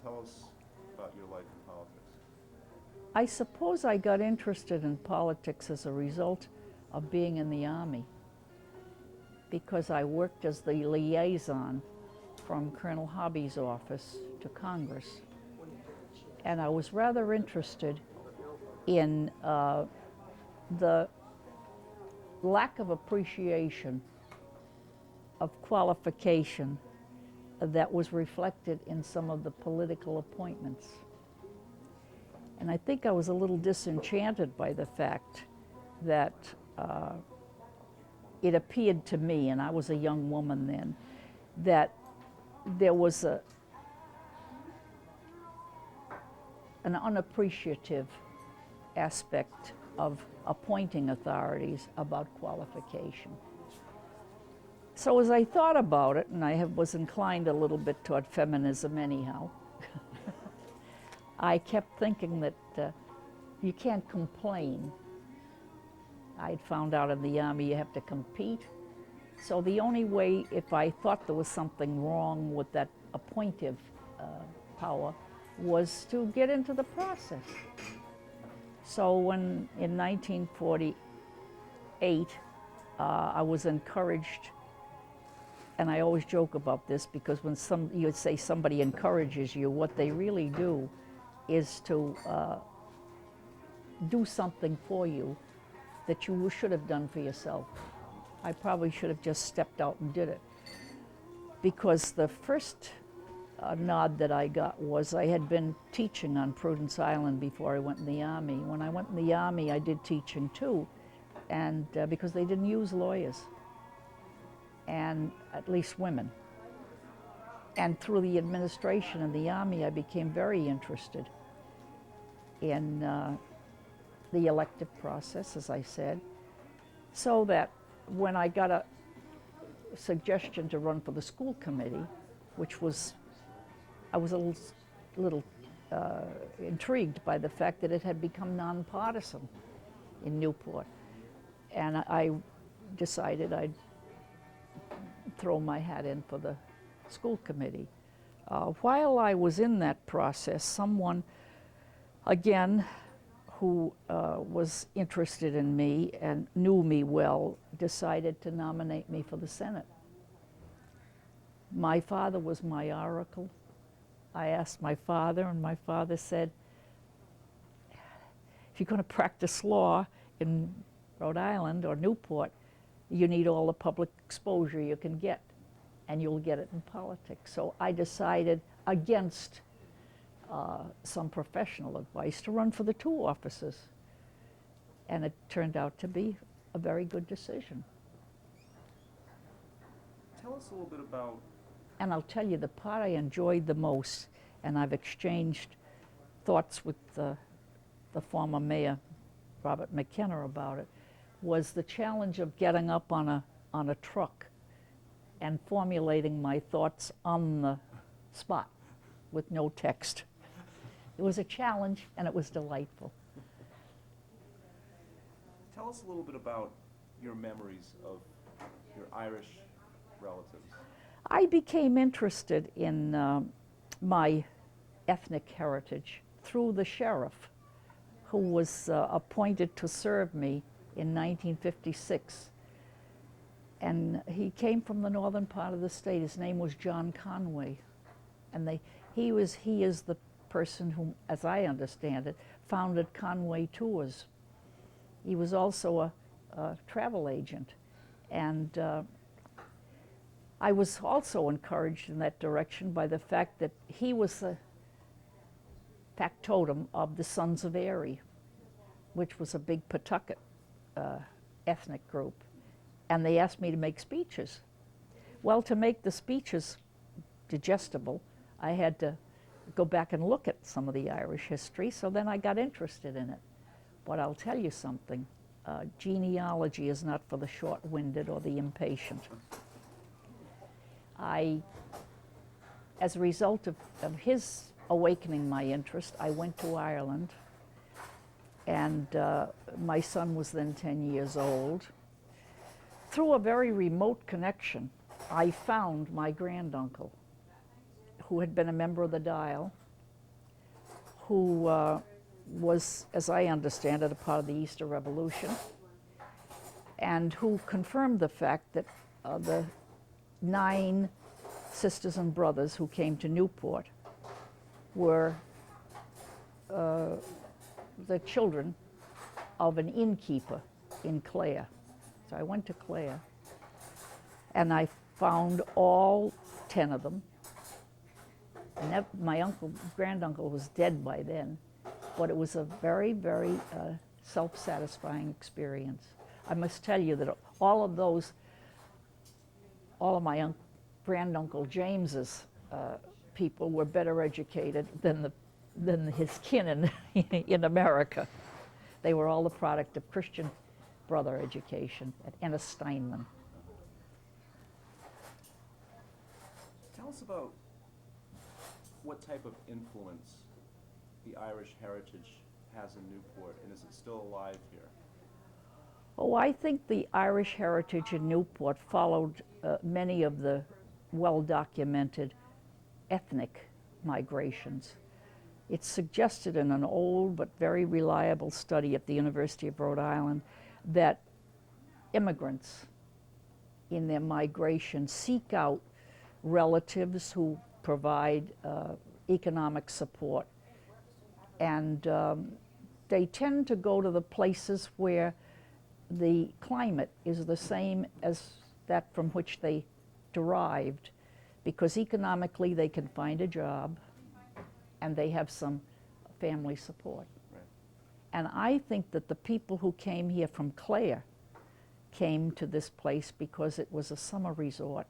Tell us about your life in politics. I suppose I got interested in politics as a result of being in the Army, because I worked as the liaison from Colonel Hobby's office to Congress. And I was rather interested in the lack of appreciation of qualification that was reflected in some of the political appointments. And I think I was a little disenchanted by the fact that it appeared to me, and I was a young woman then, that there was an unappreciative aspect of appointing authorities about qualification. So as I thought about it, and I was inclined a little bit toward feminism anyhow, I kept thinking that you can't complain. I'd found out in the Army you have to compete. So the only way, if I thought there was something wrong with that appointive power, was to get into the process. So when, in 1948, I was encouraged, and I always joke about this because when you'd say somebody encourages you, what they really do is to do something for you that you should have done for yourself. I probably should have just stepped out and did it. Because the first nod that I got was I had been teaching on Prudence Island before I went in the Army. When I went in the Army, I did teaching too, and because they didn't use lawyers, and at least women. And through the administration in the Army, I became very interested in the elective process, as I said, so that when I got a suggestion to run for the school committee, which was, I was a little intrigued by the fact that it had become nonpartisan in Newport. And I decided I'd throw my hat in for the school committee. While I was in that process, someone, again, who was interested in me and knew me well, decided to nominate me for the Senate. My father was my oracle. I asked my father, and my father said, if you're going to practice law in Rhode Island or Newport, you need all the public exposure you can get, and you'll get it in politics. So I decided, against some professional advice, to run for the two offices. And it turned out to be a very good decision. Tell us a little bit about... And I'll tell you, the part I enjoyed the most, and I've exchanged thoughts with the former mayor, Robert McKenna, about it, was the challenge of getting up on a truck and formulating my thoughts on the spot with no text. It was a challenge, and it was delightful. Tell us a little bit about your memories of your Irish relatives. I became interested in my ethnic heritage through the sheriff, who was appointed to serve me in 1956. And he came from the northern part of the state. His name was John Conway. And he is the person who, as I understand it, founded Conway Tours. He was also a travel agent. And I was also encouraged in that direction by the fact that he was the factotum of the Sons of Erie, which was a big Pawtucket ethnic group. And they asked me to make speeches. Well, to make the speeches digestible, I had to go back and look at some of the Irish history, so then I got interested in it. But I'll tell you something, genealogy is not for the short-winded or the impatient. As a result of his awakening my interest, I went to Ireland, and my son was then 10 years old. Through a very remote connection, I found my granduncle, who had been a member of the Dial who was, as I understand it, a part of the Easter Revolution, and who confirmed the fact that the 9 sisters and brothers who came to Newport were the children of an innkeeper in Clare. So I went to Clare, and I found all 10 of them. And my granduncle was dead by then, but it was a very, very self-satisfying experience. I must tell you that all of my granduncle James's people were better educated than his kin in America. They were all the product of Christian brother education at Ennis Steinman. Tell us about what type of influence the Irish heritage has in Newport, and is it still alive here? Oh, I think the Irish heritage in Newport followed many of the well-documented ethnic migrations. It's suggested in an old but very reliable study at the University of Rhode Island that immigrants in their migration seek out relatives who provide economic support, and they tend to go to the places where the climate is the same as that from which they derived, because economically they can find a job and they have some family support. Right. And I think that the people who came here from Clare came to this place because it was a summer resort,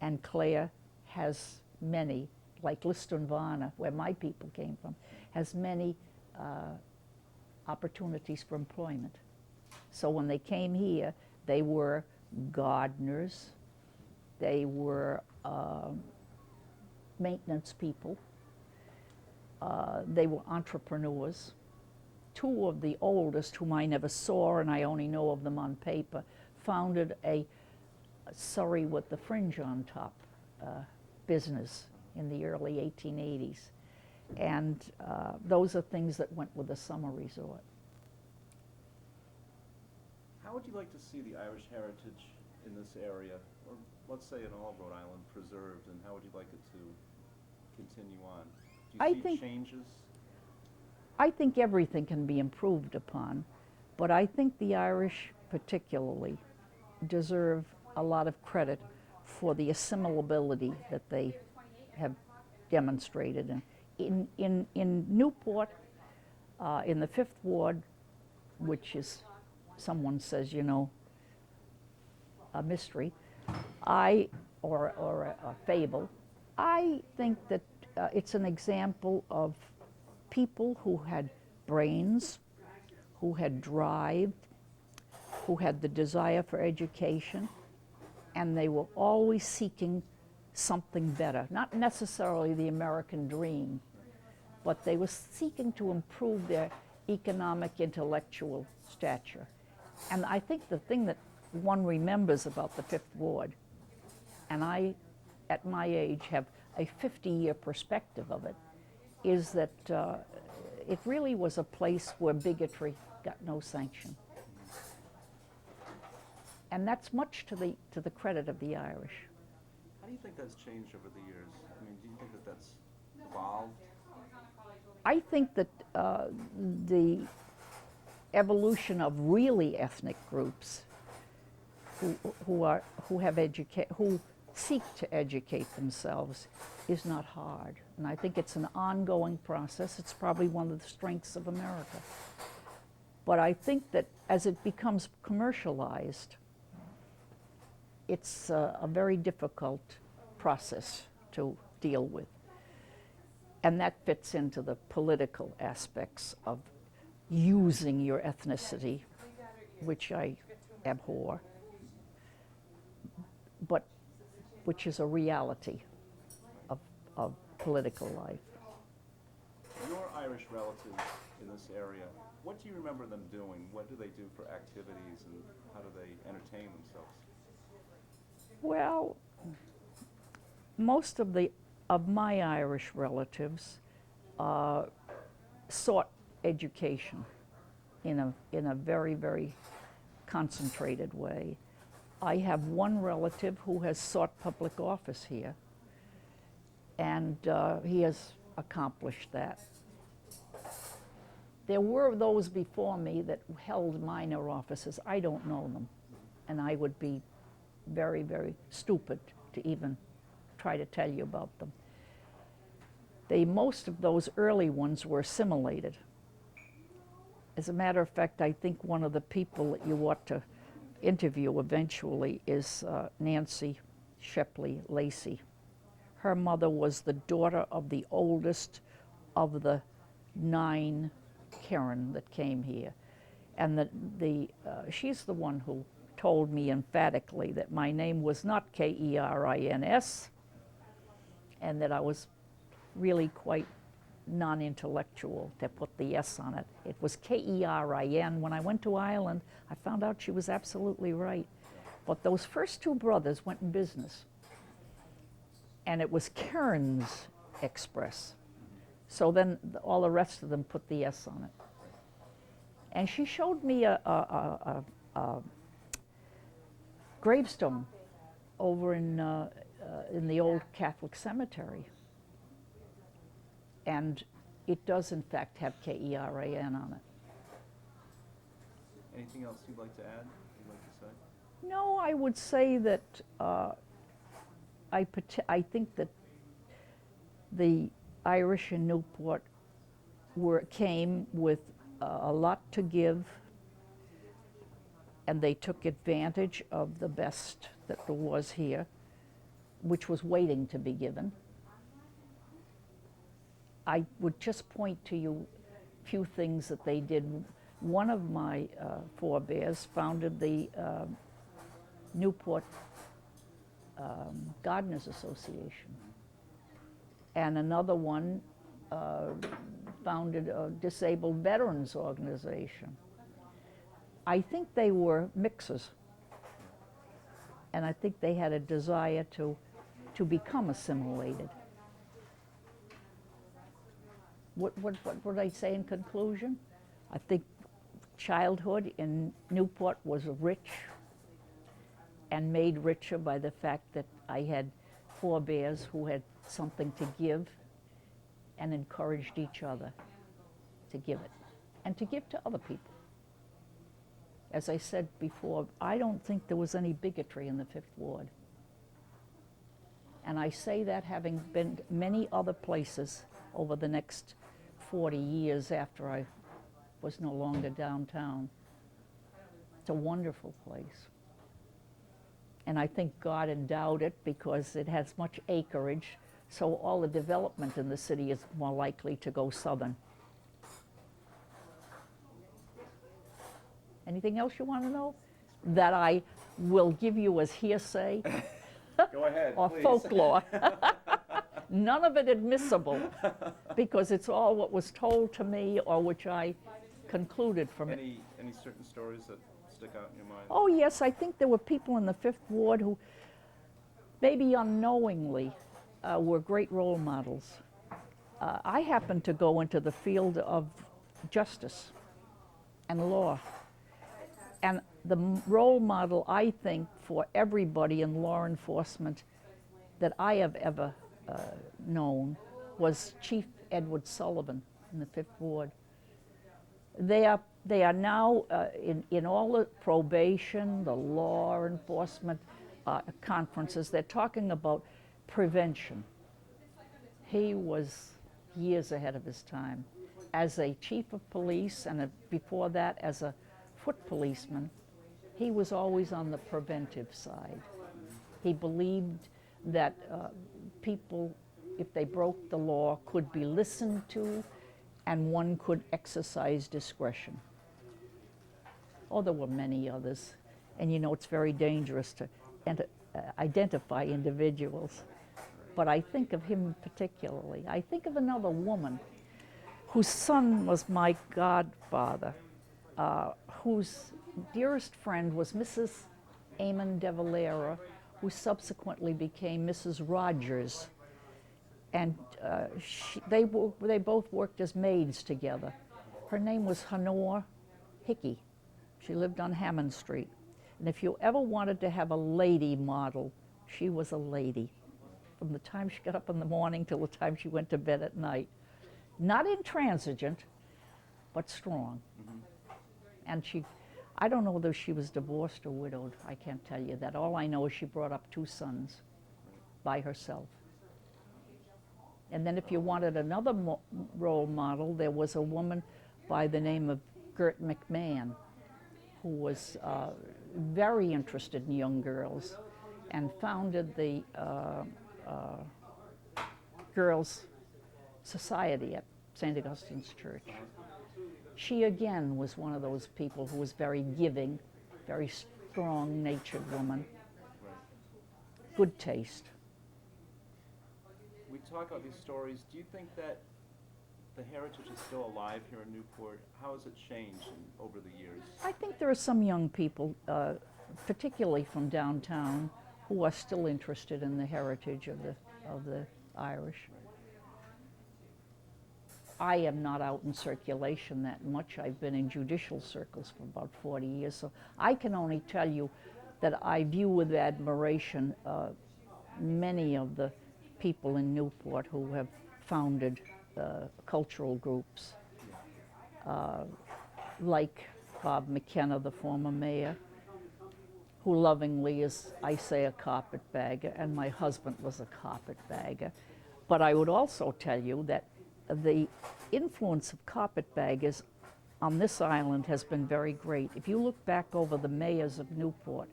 and Clare has many, like Lisdoonvarna, where my people came from, has many opportunities for employment. So when they came here, they were gardeners, they were maintenance people, they were entrepreneurs. 2 of the oldest, whom I never saw and I only know of them on paper, founded a Surrey with the fringe on top business in the early 1880s. And those are things that went with the summer resort. How would you like to see the Irish heritage in this area, or let's say in all Rhode Island, preserved, and how would you like it to continue on? Do you see changes? I think everything can be improved upon, but I think the Irish particularly deserve a lot of credit for the assimilability that they have demonstrated. In Newport, in the 5th Ward, which is, someone says, you know, a mystery, or a fable, I think that it's an example of people who had brains, who had drive, who had the desire for education, and they were always seeking something better. Not necessarily the American dream, but they were seeking to improve their economic, intellectual stature. And I think the thing that one remembers about the 5th Ward, and I, at my age, have a 50-year perspective of it, is that it really was a place where bigotry got no sanction. And that's much to the credit of the Irish. How do you think that's changed over the years? I mean, do you think that that's evolved? I think that the evolution of really ethnic groups who seek to educate themselves is not hard. And I think it's an ongoing process. It's probably one of the strengths of America. But I think that as it becomes commercialized, it's a very difficult process to deal with. And that fits into the political aspects of using your ethnicity, which I abhor, but which is a reality of political life. Your Irish relatives in this area, what do you remember them doing? What do they do for activities, and how do they entertain themselves? Well, most of my Irish relatives sought education in a very, very concentrated way. I have one relative who has sought public office here, and he has accomplished that. There were those before me that held minor offices. I don't know them, and I would be very, very stupid to even try to tell you about them. Most of those early ones were assimilated. As a matter of fact, I think one of the people that you ought to interview eventually is Nancy Shepley Lacey. Her mother was the daughter of the oldest of the 9 Karen that came here. And she's the one who told me emphatically that my name was not Kerins, and that I was really quite non-intellectual to put the S on it. It was Kerin. When I went to Ireland, I found out she was absolutely right. But those first 2 brothers went in business, and it was Kearns Express. So then all the rest of them put the S on it. And she showed me a gravestone over in the old Catholic cemetery. And it does, in fact, have Kerin on it. Anything else you'd like to add, you'd like to say? No, I would say that I think that the Irish in Newport came with a lot to give, and they took advantage of the best that there was here, which was waiting to be given. I would just point to you a few things that they did. One of my forebears founded the Newport Gardeners Association, and another one founded a disabled veterans organization. I think they were mixers, and I think they had a desire to become assimilated. What would I say in conclusion? I think childhood in Newport was rich, and made richer by the fact that I had forebears who had something to give and encouraged each other to give it, and to give to other people. As I said before, I don't think there was any bigotry in the 5th Ward. And I say that having been many other places over the next 40 years after I was no longer downtown. It's a wonderful place. And I think God endowed it because it has much acreage, so all the development in the city is more likely to go southern. Anything else you want to know that I will give you as hearsay? Go ahead, or please. Folklore. None of it admissible, because it's all what was told to me or which I concluded from it. Any certain stories that stick out in your mind? Oh yes, I think there were people in the 5th Ward who, maybe unknowingly, were great role models. I happened to go into the field of justice and law. And the role model, I think, for everybody in law enforcement that I have ever known was Chief Edward Sullivan in the 5th Ward. They are now in all the probation, the law enforcement conferences, they're talking about prevention. He was years ahead of his time. As a chief of police, and before that as a foot policeman, he was always on the preventive side. He believed that people, if they broke the law, could be listened to, and one could exercise discretion. Oh, there were many others. And you know, it's very dangerous to identify individuals. But I think of him particularly. I think of another woman whose son was my godfather, whose dearest friend was Mrs. Amon de Valera, who subsequently became Mrs. Rogers. and they both worked as maids together. Her name was Honora Hickey. She lived on Hammond Street. And if you ever wanted to have a lady model, she was a lady. From the time she got up in the morning till the time she went to bed at night. Not intransigent, but strong. And I don't know whether she was divorced or widowed. I can't tell you that. All I know is she brought up 2 sons by herself. And then if you wanted another role model, there was a woman by the name of Gert McMahon, who was very interested in young girls and founded the Girls' Society at St. Augustine's Church. She again was one of those people who was very giving, very strong-natured woman, good taste. We talk about these stories. Do you think that the heritage is still alive here in Newport? How has it changed over the years? I think there are some young people, particularly from downtown, who are still interested in the heritage of the Irish. I am not out in circulation that much. I've been in judicial circles for about 40 years, so I can only tell you that I view with admiration many of the people in Newport who have founded cultural groups, like Bob McKenna, the former mayor, who lovingly is, I say, a carpetbagger, and my husband was a carpetbagger. But I would also tell you that the influence of carpetbaggers on this island has been very great. If you look back over the mayors of Newport,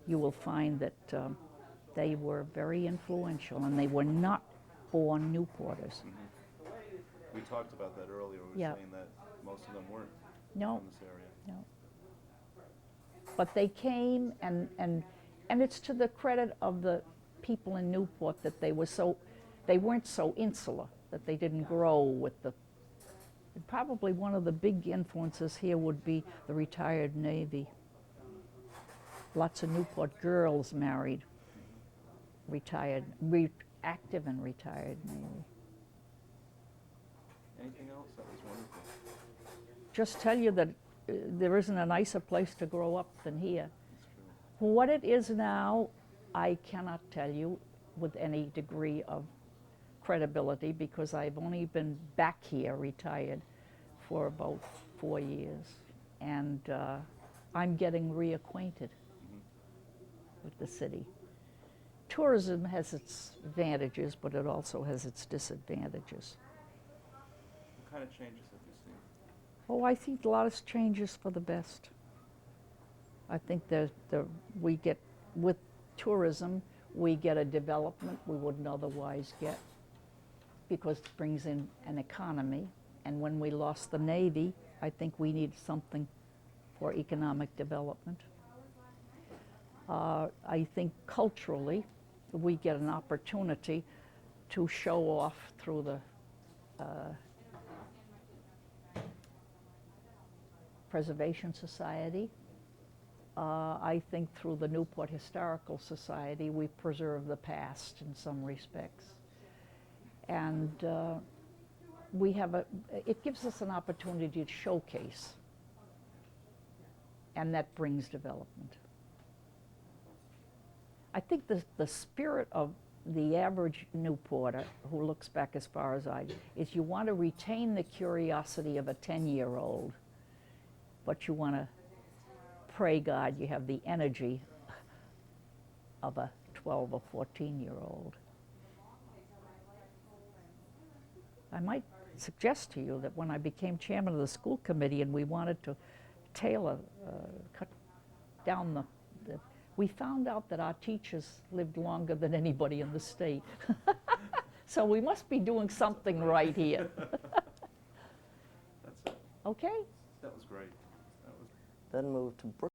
you will find that they were very influential, and they were not born Newporters. We talked about that earlier. We were saying that most of them weren't No. from this area. No. But they came, and it's to the credit of the people in Newport that they weren't so insular, that they didn't grow with the. Probably one of the big influences here would be the retired Navy. Lots of Newport girls married retired, active and retired Navy. Anything else? That was wonderful. Just tell you that there isn't a nicer place to grow up than here. That's true. What it is now, I cannot tell you with any degree of credibility, because I've only been back here retired for about 4 years, and I'm getting reacquainted with the city. Tourism has its advantages, but it also has its disadvantages. What kind of changes have you seen? Oh, I think a lot of changes for the best. I think we get, with tourism, we get a development we wouldn't otherwise get, because it brings in an economy. And when we lost the Navy, I think we need something for economic development. I think culturally, we get an opportunity to show off through the Preservation Society. I think through the Newport Historical Society, we preserve the past in some respects. And it gives us an opportunity to showcase, and that brings development. I think the spirit of the average Newporter who looks back as far as I do is you want to retain the curiosity of a 10-year-old, but you want to pray God you have the energy of a 12 or 14-year-old. I might suggest to you that when I became chairman of the school committee and we wanted to cut down we found out that our teachers lived longer than anybody in the state. So we must be doing something right here. That's it. Okay? That was great. Then moved to Brook